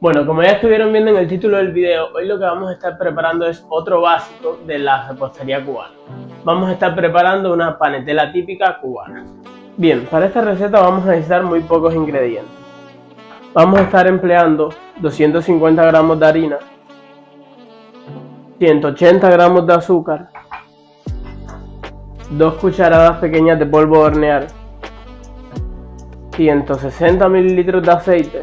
Bueno, como ya estuvieron viendo en el título del video, hoy lo que vamos a estar preparando es otro básico de la repostería cubana. Vamos a estar preparando una panetela típica cubana. Bien, para esta receta vamos a necesitar muy pocos ingredientes. Vamos a estar empleando 250 gramos de harina, 180 gramos de azúcar, 2 cucharadas pequeñas de polvo de hornear, 160 mililitros de aceite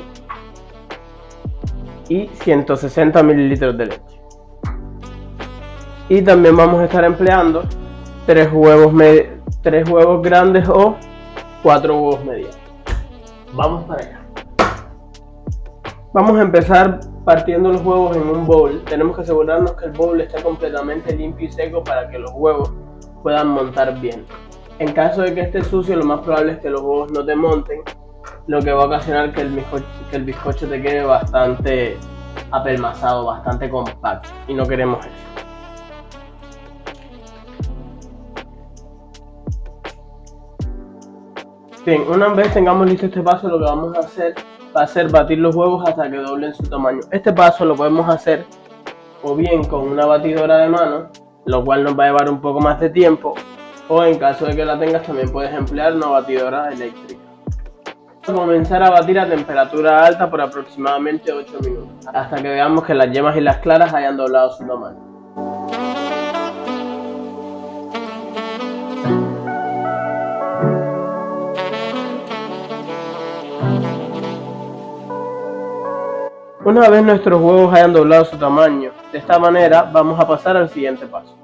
y 160 mililitros de leche. Y también vamos a estar empleando 3 huevos grandes o 4 huevos medianos. Vamos para allá. Vamos a empezar partiendo los huevos en un bowl. Tenemos que asegurarnos que el bowl esté completamente limpio y seco para que los huevos puedan montar bien. En caso de que esté sucio, lo más probable es que los huevos no te monten, lo que va a ocasionar que el bizcocho te quede bastante apelmazado, bastante compacto, y no queremos eso. Bien, una vez tengamos listo este paso, lo que vamos a hacer va a ser batir los huevos hasta que doblen su tamaño. Este paso lo podemos hacer o bien con una batidora de mano, lo cual nos va a llevar un poco más de tiempo, o en caso de que la tengas también puedes emplear una batidora eléctrica. Vamos a comenzar a batir a temperatura alta por aproximadamente 8 minutos, hasta que veamos que las yemas y las claras hayan doblado su tamaño. Una vez nuestros huevos hayan doblado su tamaño, de esta manera vamos a pasar al siguiente paso.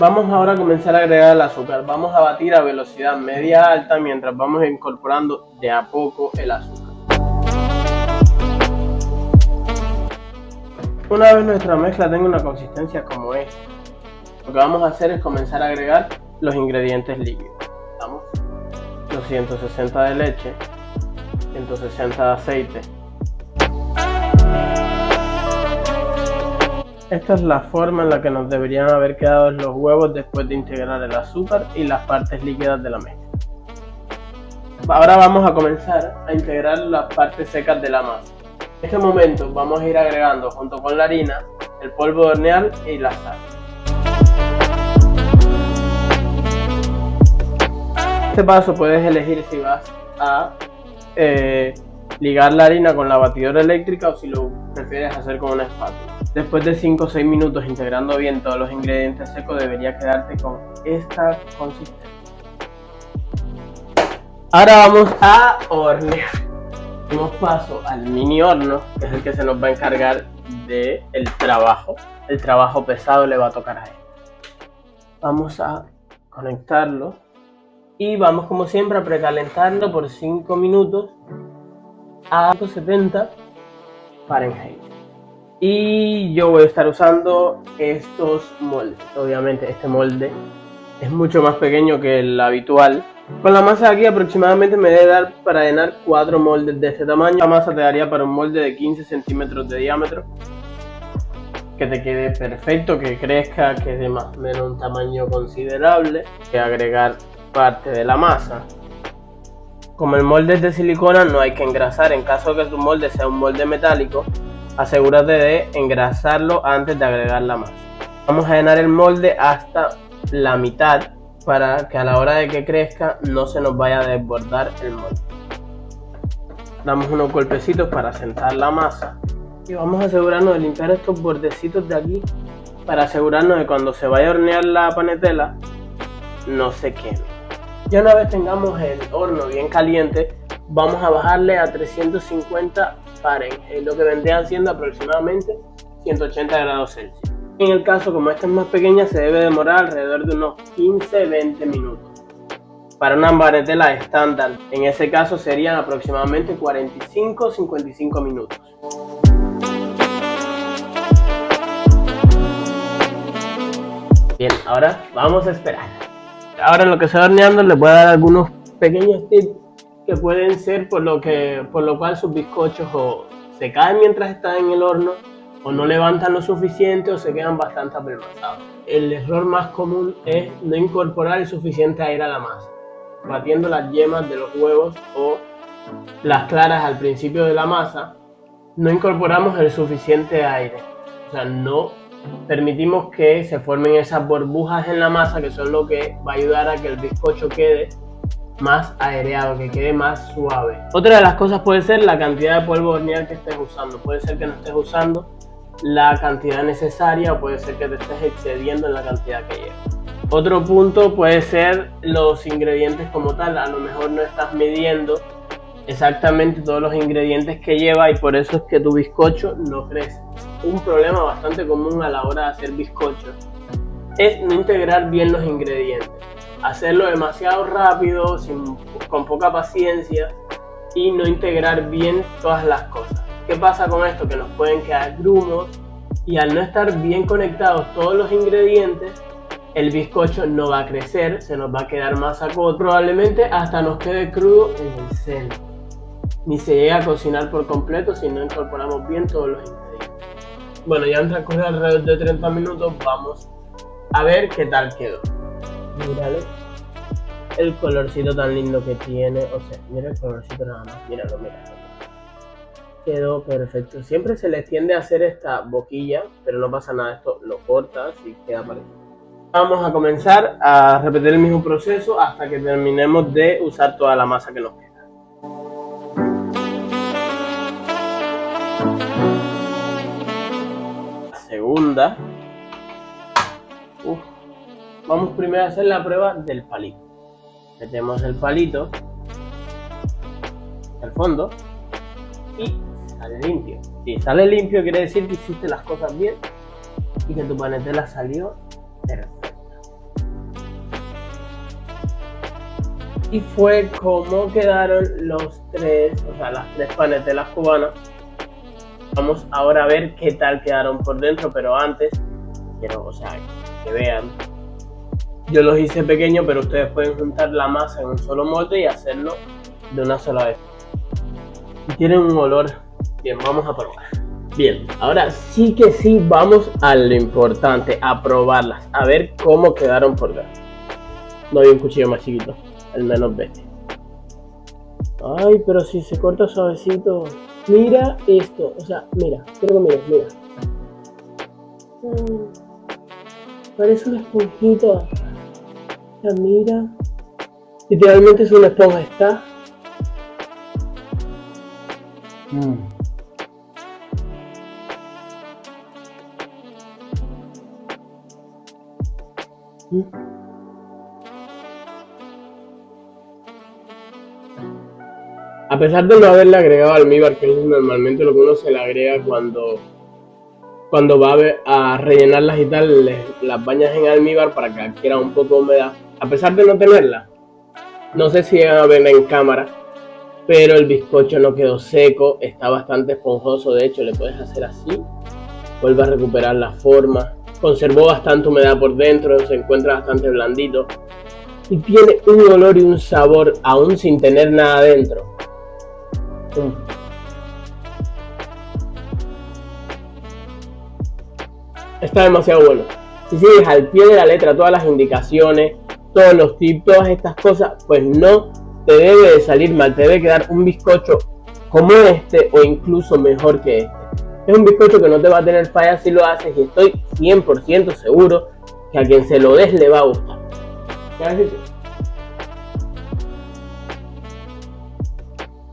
Vamos ahora a comenzar a agregar el azúcar. Vamos a batir a velocidad media alta mientras vamos incorporando de a poco el azúcar. Una vez nuestra mezcla tenga una consistencia como esta, lo que vamos a hacer es comenzar a agregar los ingredientes líquidos. Vamos, los 160 de leche, 160 de aceite. Esta es la forma en la que nos deberían haber quedado los huevos después de integrar el azúcar y las partes líquidas de la mezcla. Ahora vamos a comenzar a integrar las partes secas de la masa. En este momento vamos a ir agregando junto con la harina, el polvo de hornear y la sal. En este paso puedes elegir si vas a ligar la harina con la batidora eléctrica o si lo prefieres hacer con una espátula. Después de 5 o 6 minutos integrando bien todos los ingredientes secos, debería quedarte con esta consistencia. Ahora vamos a hornear. Damos paso al mini horno, que es el que se nos va a encargar del trabajo. El trabajo pesado le va a tocar a él. Vamos a conectarlo y vamos como siempre a precalentarlo por 5 minutos a 170 Fahrenheit. Y yo voy a estar usando estos moldes. Obviamente este molde es mucho más pequeño que el habitual. Con la masa aquí aproximadamente me debe dar para llenar 4 moldes de este tamaño. La masa te daría para un molde de 15 centímetros de diámetro, que te quede perfecto, que crezca, que es de más o menos un tamaño considerable. Que agregar parte de la masa. Como el molde es de silicona, no hay que engrasar. En caso de que tu molde sea un molde metálico, asegúrate de engrasarlo antes de agregar la masa. Vamos a llenar el molde hasta la mitad para que a la hora de que crezca no se nos vaya a desbordar el molde. Damos unos golpecitos para sentar la masa y vamos a asegurarnos de limpiar estos bordecitos de aquí para asegurarnos de que cuando se vaya a hornear la panetela no se queme. Ya una vez tengamos el horno bien caliente, vamos a bajarle a 350 Fahrenheit, lo que vendría siendo aproximadamente 180 grados Celsius. En el caso, como esta es más pequeña, se debe demorar alrededor de unos 15-20 minutos. Para una panetela estándar, en ese caso serían aproximadamente 45-55 minutos. Bien, ahora vamos a esperar. Ahora en lo que se va horneando les voy a dar algunos pequeños tips que pueden ser por lo cual sus bizcochos o se caen mientras están en el horno, o no levantan lo suficiente, o se quedan bastante apelmazados. El error más común es no incorporar el suficiente aire a la masa, batiendo las yemas de los huevos o las claras al principio de la masa no incorporamos el suficiente aire. O sea, no permitimos que se formen esas burbujas en la masa, que son lo que va a ayudar a que el bizcocho quede más aireado, que quede más suave. Otra de las cosas puede ser la cantidad de polvo de hornear que estés usando. Puede ser que no estés usando la cantidad necesaria o puede ser que te estés excediendo en la cantidad que lleva. Otro punto puede ser los ingredientes como tal. A lo mejor no estás midiendo exactamente todos los ingredientes que lleva y por eso es que tu bizcocho no crece. Un problema bastante común a la hora de hacer bizcochos es no integrar bien los ingredientes, hacerlo demasiado rápido, con poca paciencia y no integrar bien todas las cosas. ¿Qué pasa con esto? Que nos pueden quedar grumos y al no estar bien conectados todos los ingredientes, el bizcocho no va a crecer, se nos va a quedar masacoso, probablemente hasta nos quede crudo en el centro. Ni se llega a cocinar por completo si no incorporamos bien todos los ingredientes. Bueno, ya han transcurrido alrededor de 30 minutos, vamos a ver qué tal quedó. Mírale el colorcito tan lindo que tiene, o sea, mira el colorcito nada más, míralo. Quedó perfecto. Siempre se les tiende a hacer esta boquilla, pero no pasa nada, esto lo cortas y queda parecido. Vamos a comenzar a repetir el mismo proceso hasta que terminemos de usar toda la masa que nos queda. Segunda. Vamos primero a hacer la prueba del palito. Metemos el palito al fondo y sale limpio. Si sale limpio quiere decir que hiciste las cosas bien y que tu panetela salió perfecta. Y fue como quedaron los tres, o sea, las tres panetelas cubanas. Vamos ahora a ver qué tal quedaron por dentro, pero antes quiero, o sea, que vean. Yo los hice pequeños, pero ustedes pueden juntar la masa en un solo molde y hacerlo de una sola vez. Y tienen un olor. Bien, vamos a probar. Bien, ahora sí que sí, vamos a lo importante, a probarlas, a ver cómo quedaron por dentro. No hay un cuchillo más chiquito, el menos bestia. Ay, pero si se corta suavecito. Mira esto, o sea, mira, quiero que mira. Parece una esponjita. O sea, mira. Literalmente es una esponja, está. A pesar de no haberle agregado almíbar, que es normalmente lo que uno se le agrega cuando va a rellenarlas y tal, las bañas en almíbar para que adquiera un poco de humedad. A pesar de no tenerla, no sé si llegan a verla en cámara, pero el bizcocho no quedó seco, está bastante esponjoso. De hecho, le puedes hacer así, vuelve a recuperar la forma. Conservó bastante humedad por dentro, se encuentra bastante blandito y tiene un olor y un sabor aún sin tener nada dentro. Está demasiado bueno. Si sigues al pie de la letra todas las indicaciones, todos los tips, todas estas cosas, pues no te debe de salir mal, te debe quedar un bizcocho como este o incluso mejor que este. Es un bizcocho que no te va a tener fallas si lo haces y estoy 100% seguro que a quien se lo des le va a gustar.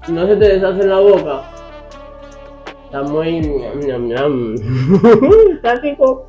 No se te deshace en la boca. Está muy... Está rico.